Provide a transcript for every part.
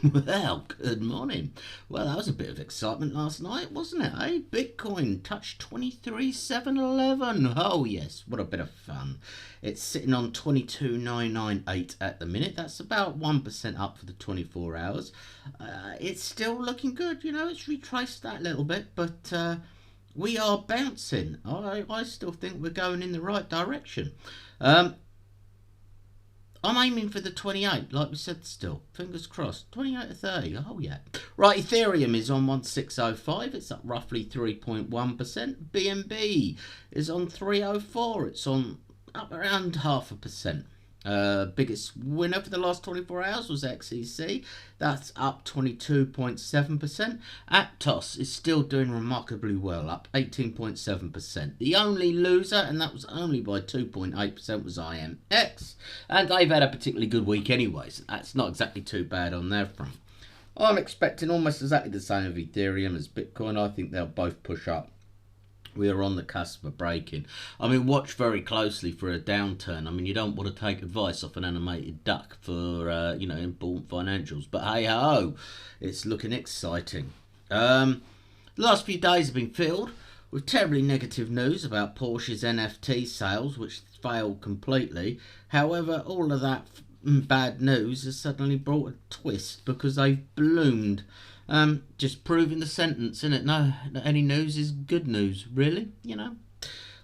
Well, good morning. Well, that was a bit of excitement last night, wasn't it, eh? Bitcoin touched 23,711. Oh, yes, what a bit of fun. It's sitting on 22,998 at the minute. That's about 1% up for the 24 hours. It's still looking good, it's retraced that a little bit, but we are bouncing. I still think we're going in the right direction. I'm aiming for the 28, like we said still. Fingers crossed. 28 to 30. Oh, yeah. Right, Ethereum is on 1605. It's up roughly 3.1%. BNB is on 304. It's on up around 0.5%. Biggest winner for the last 24 hours was XEC. That's up 22.7%. Aptos is still doing remarkably well, up 18.7%. The only loser, and that was only by 2.8%, was IMX. And they've had a particularly good week anyway, so that's not exactly too bad on their front. I'm expecting almost exactly the same of Ethereum as Bitcoin. I think they'll both push up. We are on the cusp of breaking. Watch very closely for a downturn. You don't want to take advice off an animated duck for, important financials. But hey-ho, it's looking exciting. The last few days have been filled with terribly negative news about Porsche's NFT sales, which failed completely. However, all of that bad news has suddenly brought a twist because they've bloomed. Just proving the sentence, innit? No, any news is good news, really,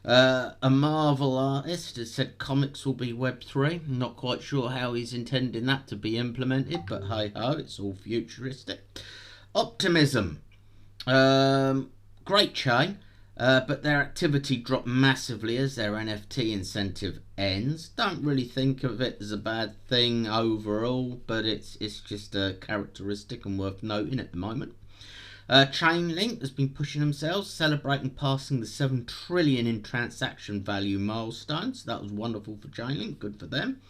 A Marvel artist has said comics will be Web3. Not quite sure how he's intending that to be implemented, but hey-ho, it's all futuristic. Optimism. Great chain, but their activity dropped massively as their NFT incentive ends. Don't really think of it as a bad thing overall, but it's just a characteristic and worth noting at the moment. Chainlink has been pushing themselves, celebrating passing the 7 trillion in transaction value milestone. So that was wonderful for Chainlink, good for them.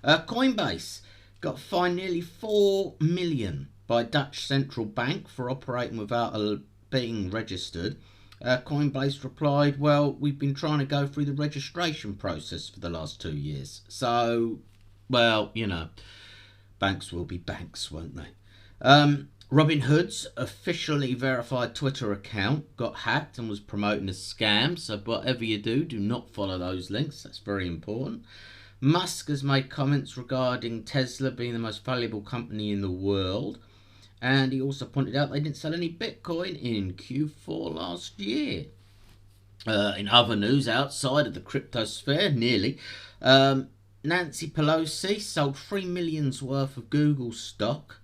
Coinbase got fined nearly 4 million by Dutch central bank for operating without being registered. Coinbase replied, well, we've been trying to go through the registration process for the last 2 years. So, well, banks will be banks, won't they? Robinhood's officially verified Twitter account got hacked and was promoting a scam. So whatever you do, do not follow those links. That's very important. Musk has made comments regarding Tesla being the most valuable company in the world. And he also pointed out they didn't sell any Bitcoin in Q4 last year. In other news, outside of the crypto sphere, nearly, Nancy Pelosi sold $3 million worth of Google stock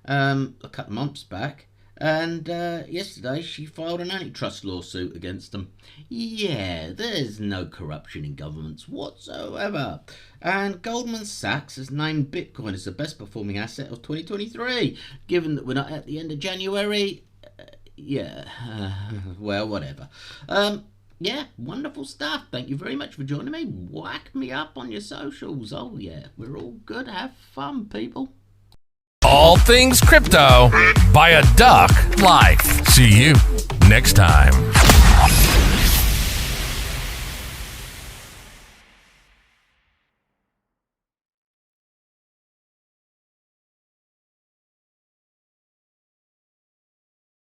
a couple of months back. And yesterday she filed an antitrust lawsuit against them. Yeah, there's no corruption in governments whatsoever. And Goldman Sachs has named Bitcoin as the best performing asset of 2023. Given that we're not at the end of January, well, whatever. Yeah, wonderful stuff. Thank you very much for joining me. Whack me up on your socials. Oh yeah, we're all good. Have fun, people. All things crypto by a duck life. See you next time.